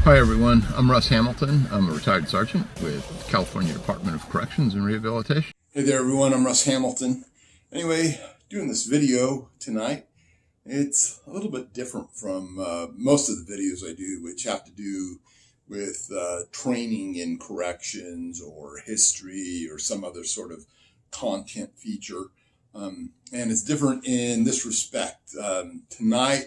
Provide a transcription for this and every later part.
Hi everyone, I'm Russ Hamilton. I'm a retired sergeant with the California Department of Corrections and Rehabilitation. Hey there everyone, I'm Russ Hamilton. Anyway, doing this video tonight, it's a little bit different from most of the videos I do, which have to do with training in corrections or history or some other sort of content feature. And it's different in this respect. Tonight,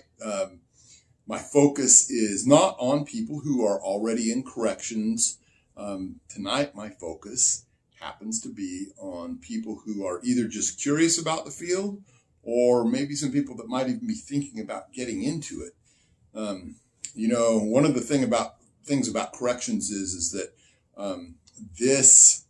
my focus is not on people who are already in corrections. Tonight, my focus happens to be on people who are either just curious about the field or maybe some people that might even be thinking about getting into it. One of the things about corrections is that this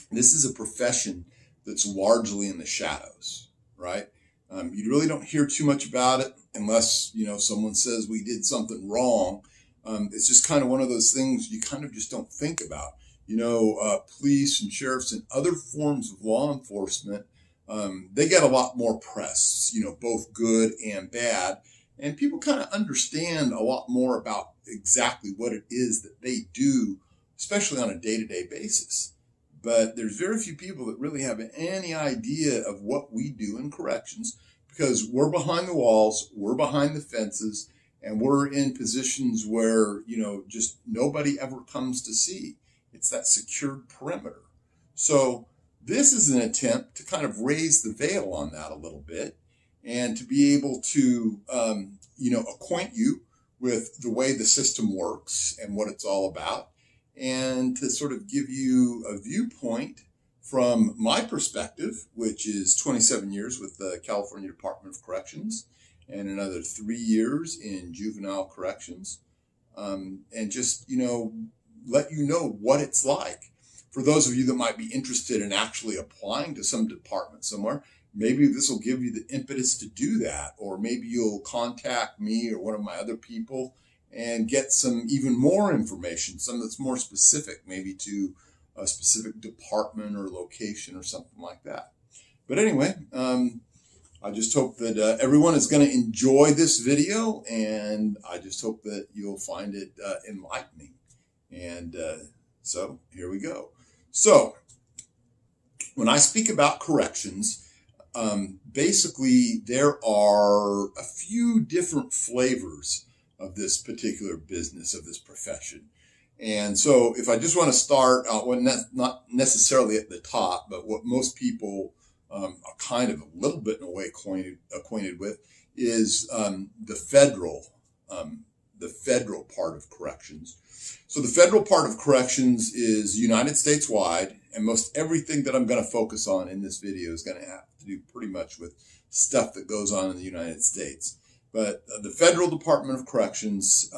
is a profession that's largely in the shadows, right? You really don't hear too much about it unless, someone says we did something wrong. It's just kind of one of those things you kind of just don't think about. Police and sheriffs and other forms of law enforcement, they get a lot more press, both good and bad. And people kind of understand a lot more about exactly what it is that they do, especially on a day-to-day basis. But there's very few people that really have any idea of what we do in corrections because we're behind the walls, we're behind the fences, and we're in positions where, just nobody ever comes to see. It's that secured perimeter. So this is an attempt to kind of raise the veil on that a little bit and to be able to, acquaint you with the way the system works and what it's all about, and to sort of give you a viewpoint from my perspective, which is 27 years with the California Department of Corrections and another 3 years in juvenile corrections, and just, let you know what it's like. For those of you that might be interested in actually applying to some department somewhere, maybe this will give you the impetus to do that, or maybe you'll contact me or one of my other people and get some even more information, some that's more specific, maybe to a specific department or location or something like that. But anyway, I just hope that everyone is going to enjoy this video, and I just hope that you'll find it enlightening. And so here we go. So when I speak about corrections, basically there are a few different flavors of this particular business, of this profession. And so if I just want to start out, not necessarily at the top, but what most people are kind of a little bit in a way acquainted with is the federal part of corrections. So the federal part of corrections is United States wide, and most everything that I'm going to focus on in this video is going to have to do pretty much with stuff that goes on in the United States. But the Federal Department of Corrections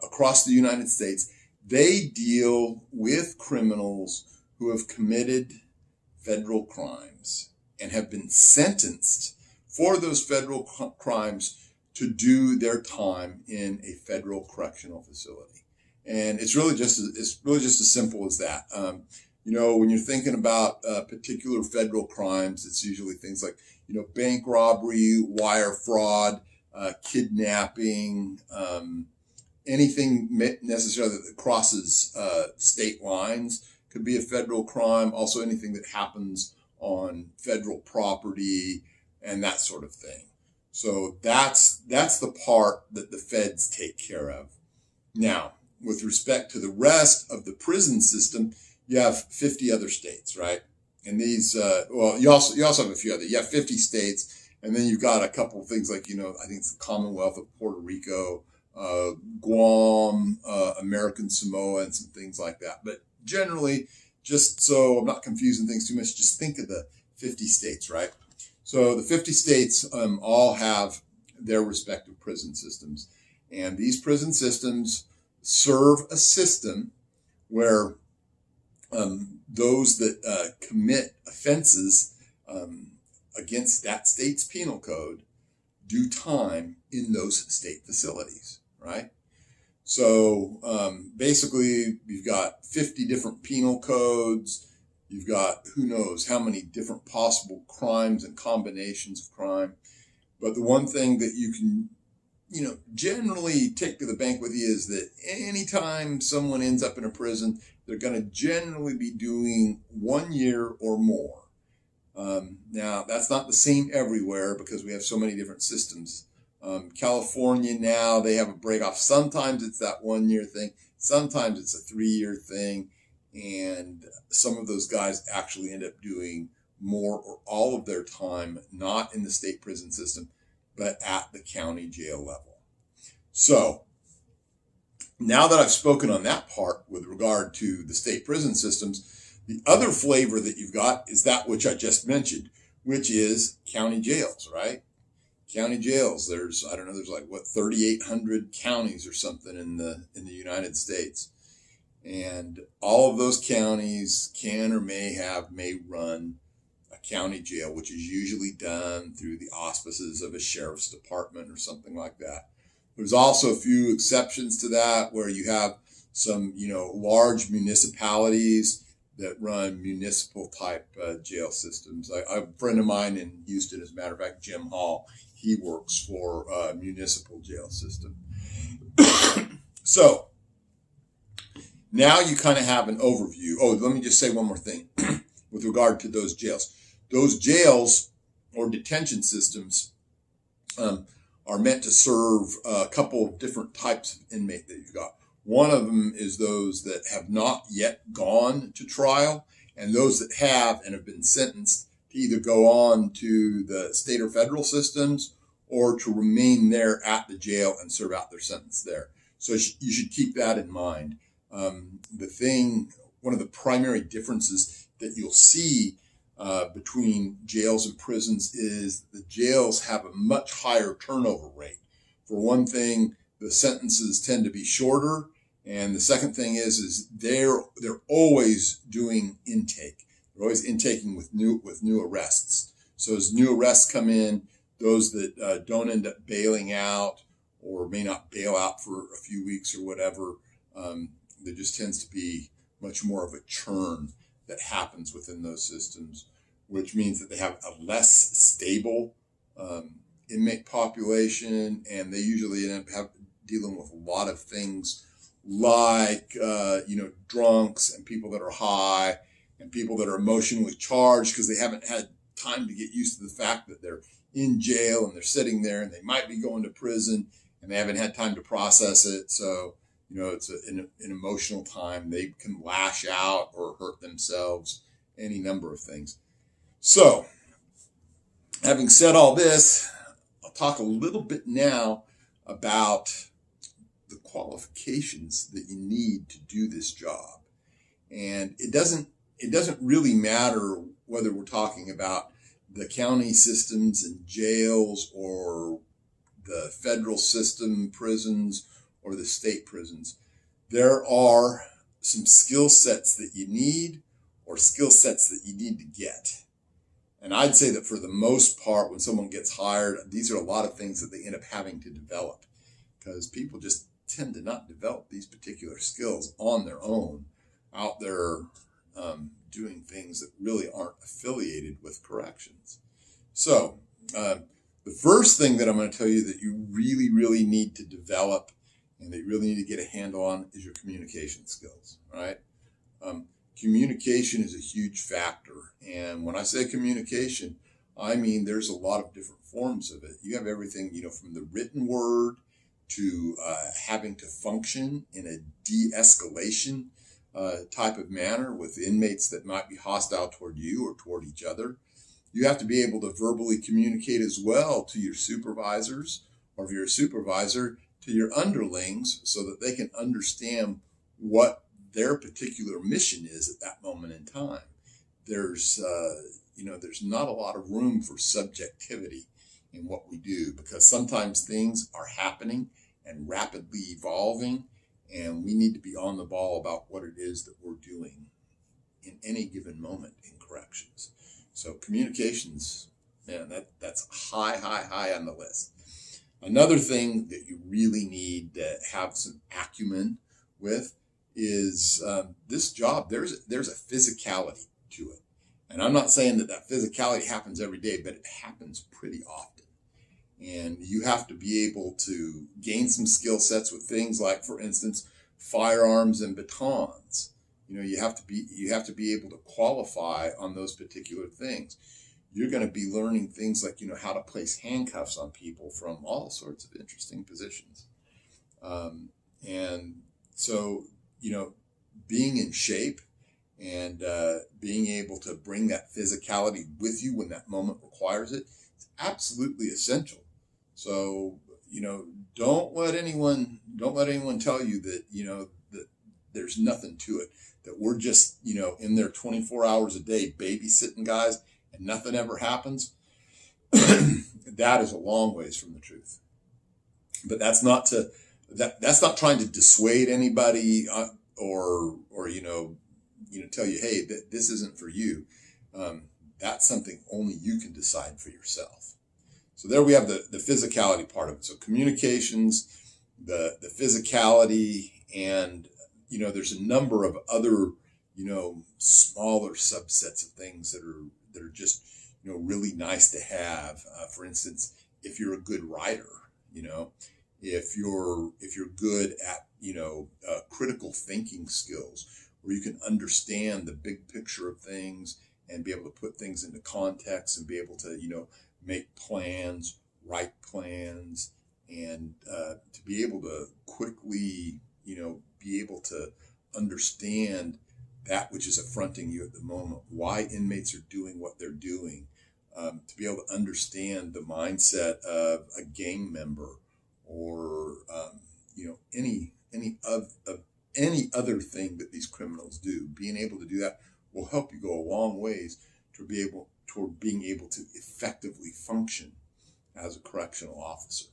across the United States, they deal with criminals who have committed federal crimes and have been sentenced for those federal crimes to do their time in a federal correctional facility. And it's really just as simple as that. When you're thinking about particular federal crimes, it's usually things like, bank robbery, wire fraud, kidnapping, anything necessarily that crosses state lines could be a federal crime. Also, anything that happens on federal property and that sort of thing. So that's the part that the feds take care of. Now, with respect to the rest of the prison system, you have 50 other states, right? And these, you also have a few other. You have 50 states, and then you've got a couple of things like, I think it's the Commonwealth of Puerto Rico, Guam, American Samoa, and some things like that. But generally, just so I'm not confusing things too much, just think of the 50 states, right? So the 50 states all have their respective prison systems. And these prison systems serve a system where those that commit offenses against that state's penal code do time in those state facilities, right? So basically, you've got 50 different penal codes. You've got who knows how many different possible crimes and combinations of crime. But the one thing that you can generally take to the bank with you is that anytime someone ends up in a prison, they're going to generally be doing 1 year or more. Now, that's not the same everywhere because we have so many different systems. California now, they have a break off. Sometimes it's that 1 year thing. Sometimes it's a 3 year thing. And some of those guys actually end up doing more or all of their time, not in the state prison system, but at the county jail level. So now that I've spoken on that part with regard to the state prison systems, the other flavor that you've got is that which I just mentioned, which is county jails, right? County jails. There's like 3,800 counties or something in the United States. And all of those counties can or may run a county jail, which is usually done through the auspices of a sheriff's department or something like that. There's also a few exceptions to that where you have some, large municipalities that run municipal type jail systems. A friend of mine in Houston, as a matter of fact, Jim Hall, he works for a municipal jail system. So now you kind of have an overview. Oh, let me just say one more thing with regard to those jails. Those jails or detention systems are meant to serve a couple of different types of inmate that you've got. One of them is those that have not yet gone to trial, and those that have and have been sentenced to either go on to the state or federal systems or to remain there at the jail and serve out their sentence there. So you should keep that in mind. One of the primary differences that you'll see between jails and prisons is the jails have a much higher turnover rate. For one thing, the sentences tend to be shorter. And the second thing is they're always doing intake. They're always intaking with new arrests. So as new arrests come in, those that don't end up bailing out or may not bail out for a few weeks or whatever, there just tends to be much more of a churn that happens within those systems, which means that they have a less stable inmate population, and they usually end up dealing with a lot of things like, drunks and people that are high and people that are emotionally charged because they haven't had time to get used to the fact that they're in jail and they're sitting there and they might be going to prison and they haven't had time to process it. So, it's an emotional time. They can lash out or hurt themselves, any number of things. So, having said all this, I'll talk a little bit now about the qualifications that you need to do this job. And it doesn't really matter whether we're talking about the county systems and jails or the federal system prisons or the state prisons. There are some skill sets that you need or skill sets that you need to get. And I'd say that for the most part, when someone gets hired, these are a lot of things that they end up having to develop because people just tend to not develop these particular skills on their own out there doing things that really aren't affiliated with corrections. So the first thing that I'm going to tell you that you really, really need to develop and that you really need to get a handle on is your communication skills, right? Communication is a huge factor. And when I say communication, I mean there's a lot of different forms of it. You have everything, from the written word to having to function in a de-escalation type of manner with inmates that might be hostile toward you or toward each other. You have to be able to verbally communicate as well to your supervisors, or if you're a supervisor, to your underlings so that they can understand what their particular mission is at that moment in time. There's not a lot of room for subjectivity in what we do because sometimes things are happening and rapidly evolving, and we need to be on the ball about what it is that we're doing in any given moment in corrections. So communications, man, that's high on the list. Another thing that you really need to have some acumen with is this job. There's a physicality to it. And I'm not saying that physicality happens every day, but it happens pretty often. And you have to be able to gain some skill sets with things like, for instance, firearms and batons. You have to be able to qualify on those particular things. You're going to be learning things like, how to place handcuffs on people from all sorts of interesting positions. And so, being in shape and being able to bring that physicality with you when that moment requires it is absolutely essential. So, don't let anyone tell you that, that there's nothing to it, that we're just, in there 24 hours a day babysitting guys and nothing ever happens. That is a long ways from the truth. But that's not trying to dissuade anybody or tell you, hey, this isn't for you. That's something only you can decide for yourself. So there we have the physicality part of it. So communications, the physicality, and there's a number of other smaller subsets of things that are just really nice to have. For instance, if you're a good writer, if you're good at critical thinking skills, where you can understand the big picture of things and be able to put things into context and be able to make plans, write plans, and to be able to quickly be able to understand that which is affronting you at the moment, why inmates are doing what they're doing, to be able to understand the mindset of a gang member or any other thing that these criminals do. Being able to do that will help you go a long ways toward being able to effectively function as a correctional officer.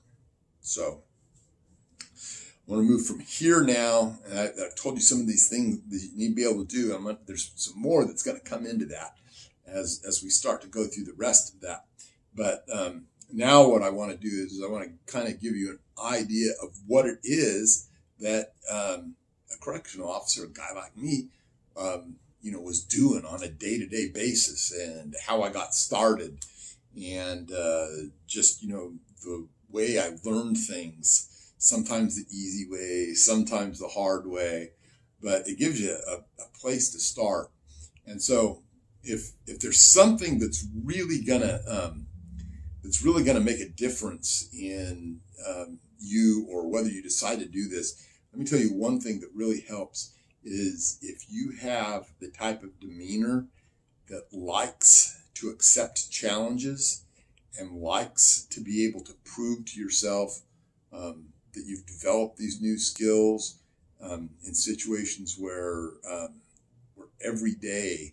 So I want to move from here now, and I've told you some of these things that you need to be able to do. There's some more that's going to come into that as we start to go through the rest of that. But now what I want to do is I want to kind of give you an idea of what it is that a correctional officer, a guy like me, was doing on a day-to-day basis, and how I got started, and just the way I learned things. Sometimes the easy way, sometimes the hard way, but it gives you a place to start. And so, if there's something that's really gonna make a difference in you, or whether you decide to do this, let me tell you one thing that really helps is if you have the type of demeanor that likes to accept challenges and likes to be able to prove to yourself that you've developed these new skills in situations where every day,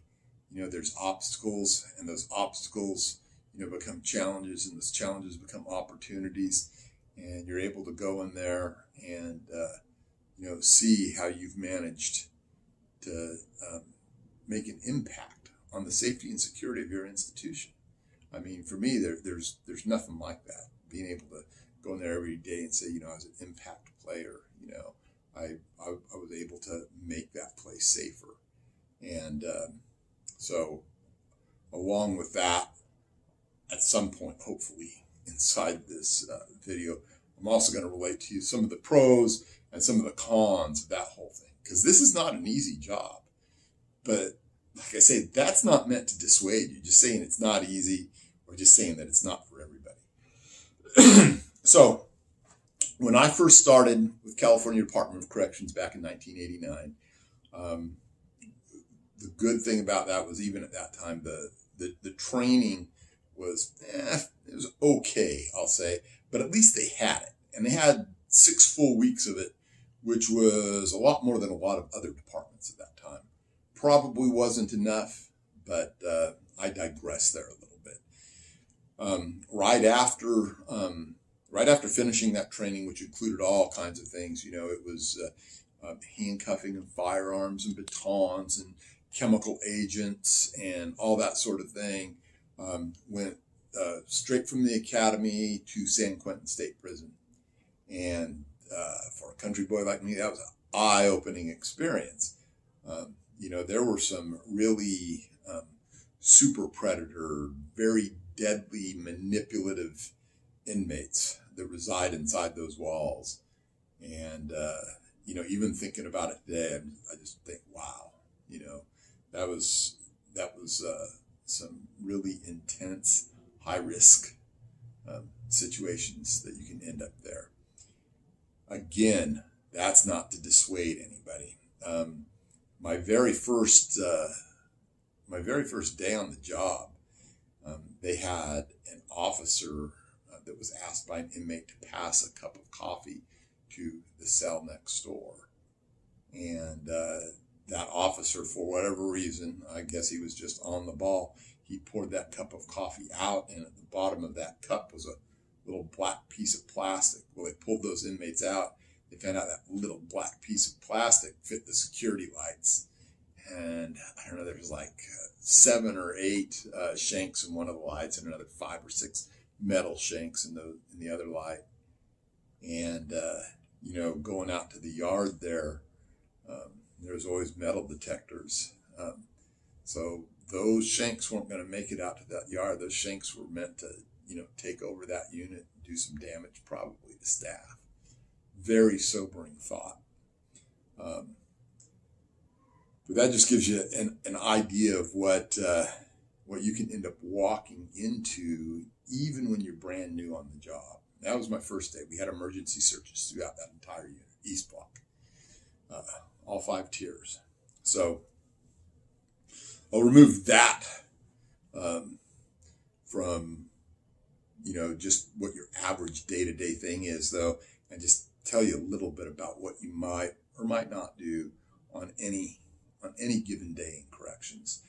there's obstacles, and those obstacles, become challenges, and those challenges become opportunities, and you're able to go in there and see how you've managed to make an impact on the safety and security of your institution. I mean, for me, there's nothing like that. Being able to go in there every day and say, I was an impact player. I was able to make that place safer. And so along with that, at some point, hopefully inside this video, I'm also going to relate to you some of the pros and some of the cons of that whole thing. Because this is not an easy job. But like I say, that's not meant to dissuade you. Just saying it's not easy, or just saying that it's not for everybody. So when I first started with California Department of Corrections back in 1989, the good thing about that was, even at that time, the training was, it was okay, I'll say, but at least they had it. And they had 6 full weeks of it, which was a lot more than a lot of other departments at that time. Probably wasn't enough, but I digress there a little bit. Right after finishing that training, which included all kinds of things, it was handcuffing and firearms and batons and chemical agents and all that sort of thing, went straight from the academy to San Quentin State Prison. And for a country boy like me, that was an eye-opening experience. There were some really super predator, very deadly, manipulative inmates that reside inside those walls. And, even thinking about it today, I just think, wow, that was some really intense, high risk situations that you can end up there. Again, that's not to dissuade anybody. My very first day on the job, they had an officer that was asked by an inmate to pass a cup of coffee to the cell next door. And that officer, for whatever reason, I guess he was just on the ball, he poured that cup of coffee out, and at the bottom of that cup was a little black piece of plastic. Well, they pulled those inmates out. They found out that little black piece of plastic fit the security lights. And I don't know, there was like 7 or 8 shanks in one of the lights and another 5 or 6 metal shanks in the other light. And, going out to the yard there was always metal detectors. So those shanks weren't going to make it out to that yard. Those shanks were meant to, take over that unit, do some damage, probably to staff. Very sobering thought. But that just gives you an idea of what you can end up walking into, even when you're brand new on the job. That was my first day. We had emergency searches throughout that entire unit, East Block, all 5 tiers. So I'll remove that from, just what your average day-to-day thing is, though, and just tell you a little bit about what you might or might not do on any given day in corrections.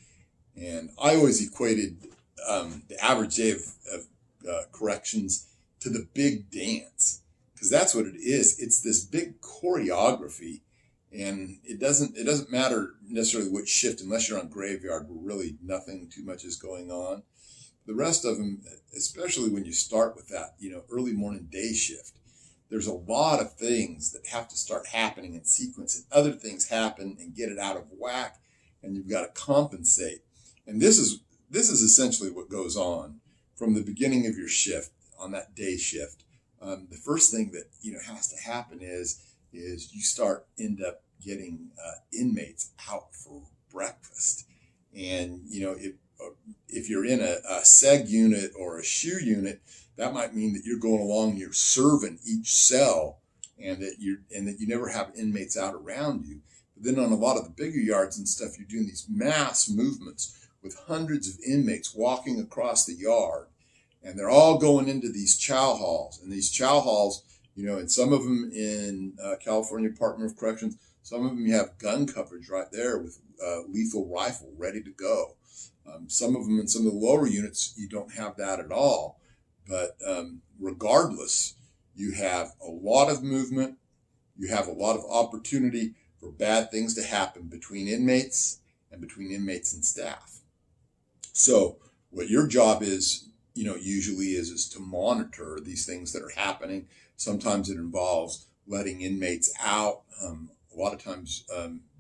And I always equated the average day of corrections to the big dance, because that's what it is. It's this big choreography, and it doesn't matter necessarily which shift, unless you're on graveyard where really nothing too much is going on. The rest of them, especially when you start with that, early morning day shift, there's a lot of things that have to start happening in sequence, and other things happen and get it out of whack, and you've got to compensate. And this is essentially what goes on from the beginning of your shift on that day shift. The first thing that has to happen is you end up getting inmates out for breakfast, and if you're in a seg unit or a shoe unit, that might mean that you're going along, you're serving each cell, and that you never have inmates out around you. But then on a lot of the bigger yards and stuff, you're doing these mass movements with hundreds of inmates walking across the yard, and they're all going into these chow halls. And these chow halls, and some of them in California Department of Corrections, some of them you have gun coverage right there with lethal rifle ready to go. Some of them in some of the lower units, you don't have that at all. But regardless, you have a lot of movement. You have a lot of opportunity for bad things to happen between inmates and staff. So what your job is, usually is to monitor these things that are happening. Sometimes it involves letting inmates out. A lot of times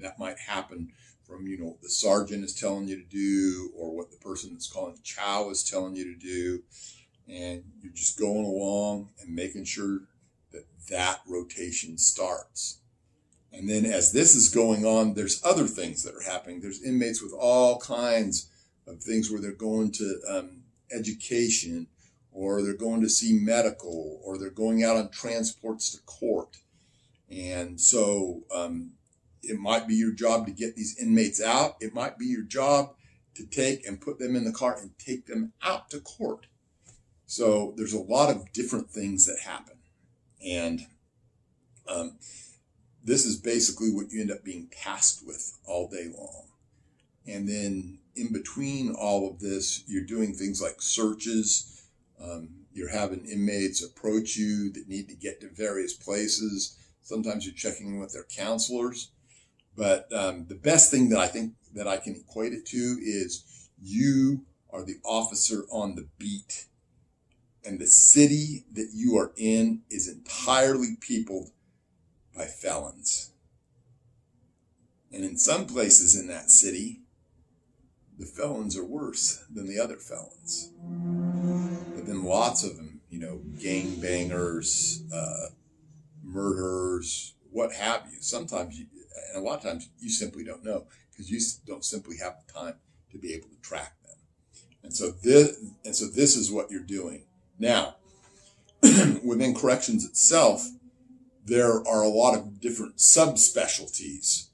that might happen from, what the sergeant is telling you to do, or what the person that's calling chow is telling you to do. And you're just going along and making sure that rotation starts. And then as this is going on, there's other things that are happening. There's inmates with all kinds of things where they're going to education, or they're going to see medical, or they're going out on transports to court. And so it might be your job to get these inmates out. It might be your job to take and put them in the car and take them out to court. So there's a lot of different things that happen. And this is basically what you end up being tasked with all day long. And then in between all of this, you're doing things like searches. You're having inmates approach you that need to get to various places. Sometimes you're checking in with their counselors. But the best thing that I think that I can equate it to is you are the officer on the beat. And the city that you are in is entirely peopled by felons. And in some places in that city, the felons are worse than the other felons. But then lots of them, gangbangers, murderers, what have you. Sometimes and a lot of times you simply don't know because you don't simply have the time to be able to track them. And so this is what you're doing. Now, within corrections itself, there are a lot of different subspecialties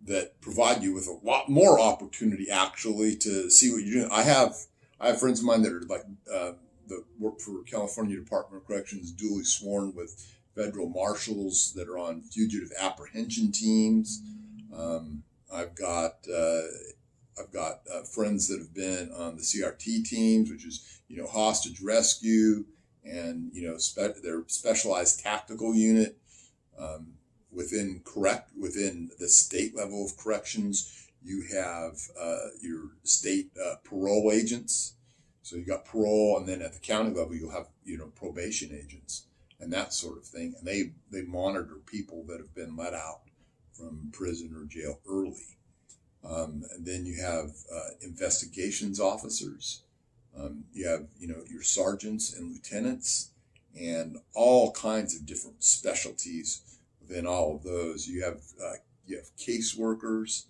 that provide you with a lot more opportunity actually to see what you're doing. I have friends of mine that are that work for California Department of Corrections, duly sworn with federal marshals that are on fugitive apprehension teams. I've got friends that have been on the CRT teams, which is hostage rescue, and their specialized tactical unit. Within the state level of corrections, you have your state parole agents. So you got parole, and then at the county level, you'll have probation agents and that sort of thing. And they monitor people that have been let out from prison or jail early. And then you have investigations officers. You have your sergeants and lieutenants, and all kinds of different specialties within all of those. You have caseworkers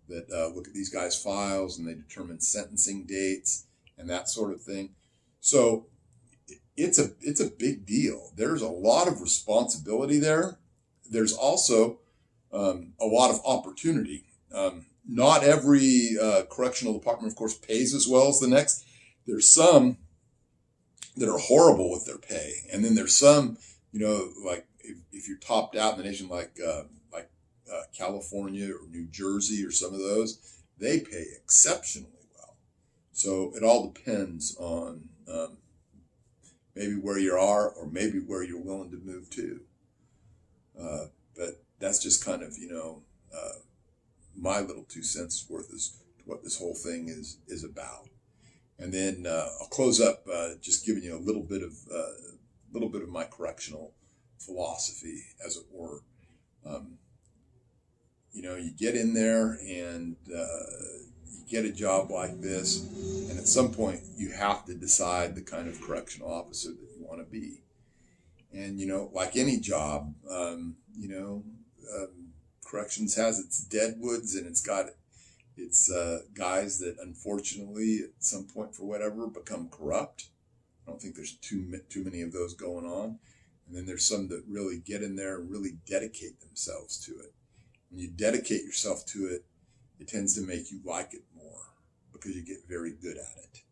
that look at these guys' files and they determine sentencing dates and that sort of thing. So it's a big deal. There's a lot of responsibility there. There's also a lot of opportunity. Not every correctional department, of course, pays as well as the next. There's some that are horrible with their pay, and then there's some, like if you're topped out in the nation, like California or New Jersey or some of those, they pay exceptionally well. So it all depends on maybe where you are or maybe where you're willing to move to. But that's just kind of my little 2 cents worth as to what this whole thing is about. And then I'll close up just giving you a little bit of my correctional philosophy, as it were. You get in there and you get a job like this, and at some point you have to decide the kind of correctional officer that you want to be. And like any job, corrections has its deadwoods, and it's got its guys that unfortunately at some point for whatever become corrupt. I don't think there's too many of those going on. And then there's some that really get in there and really dedicate themselves to it. When you dedicate yourself to it, it tends to make you like it more because you get very good at it.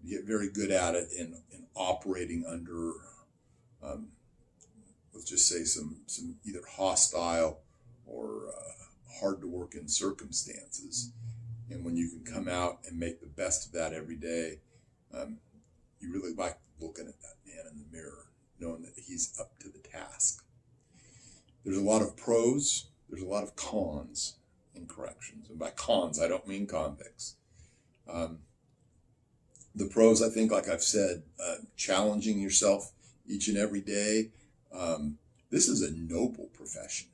You get very good at it in operating under, let's just say some either hostile or hard to work in circumstances. And when you can come out and make the best of that every day, you really like looking at that man in the mirror, knowing that he's up to the task. There's a lot of pros, there's a lot of cons in corrections. And by cons, I don't mean convicts. The pros, I think, like I've said, challenging yourself each and every day. This is a noble profession.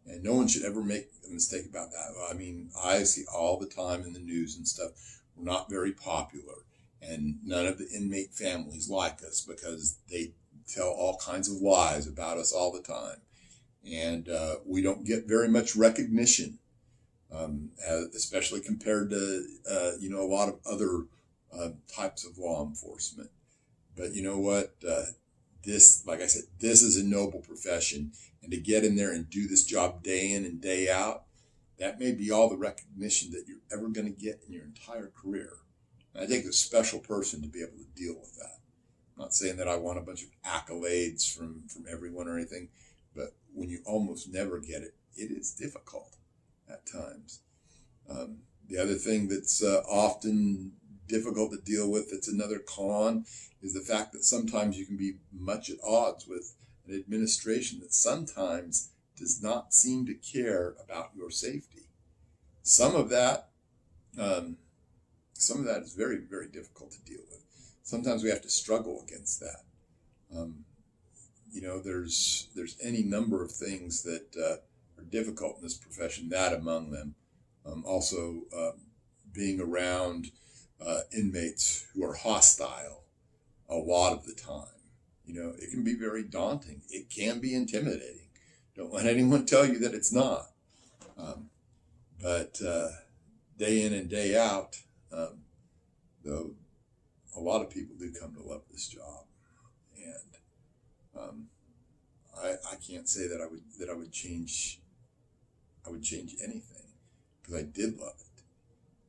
And no one should ever make a mistake about that. I mean, I see all the time in the news and stuff, we're not very popular. And none of the inmate families like us because they tell all kinds of lies about us all the time. And we don't get very much recognition, especially compared to, a lot of other types of law enforcement. But you know what? This, like I said, this is a noble profession. And to get in there and do this job day in and day out, that may be all the recognition that you're ever going to get in your entire career. And I take a special person to be able to deal with that. I'm not saying that I want a bunch of accolades from everyone or anything, but when you almost never get it, it is difficult at times. The other thing that's often difficult to deal with, that's another con, is the fact that sometimes you can be much at odds with an administration that sometimes does not seem to care about your safety. Some of that is very, very difficult to deal with. Sometimes we have to struggle against that. There's any number of things that are difficult in this profession, that among them. Also, being around inmates who are hostile, a lot of the time. It can be very daunting. It can be intimidating. Don't let anyone tell you that it's not. But day in and day out, though, a lot of people do come to love this job, and I can't say that I would change anything, because I did love it,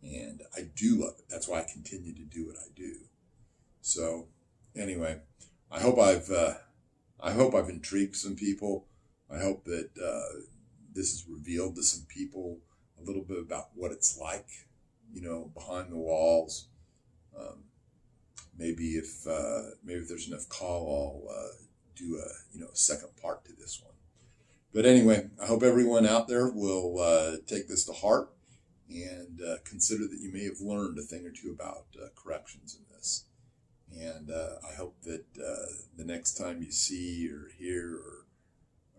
and I do love it. That's why I continue to do what I do. So anyway, I hope I've intrigued some people. I hope that this has revealed to some people a little bit about what it's like, behind the walls. Maybe if there's enough call, I'll do a second part to this one. But anyway, I hope everyone out there will take this to heart and consider that you may have learned a thing or two about corrections in this. And I hope that the next time you see or hear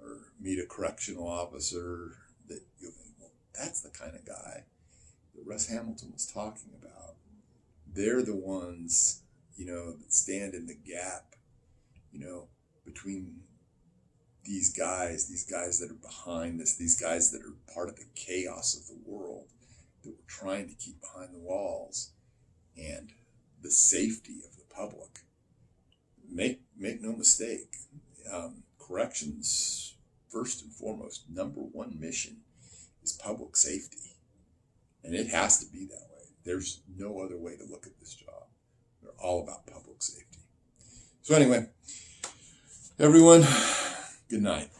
or meet a correctional officer, that you'll think, well, that's the kind of guy that Russ Hamilton was talking about. They're the ones, that stand in the gap, between these guys that are behind this, these guys that are part of the chaos of the world that we're trying to keep behind the walls, and the safety of the public. Make no mistake, corrections, first and foremost, number one mission is public safety. And it has to be that way. There's no other way to look at this job. They're all about public safety. So anyway, everyone, good night.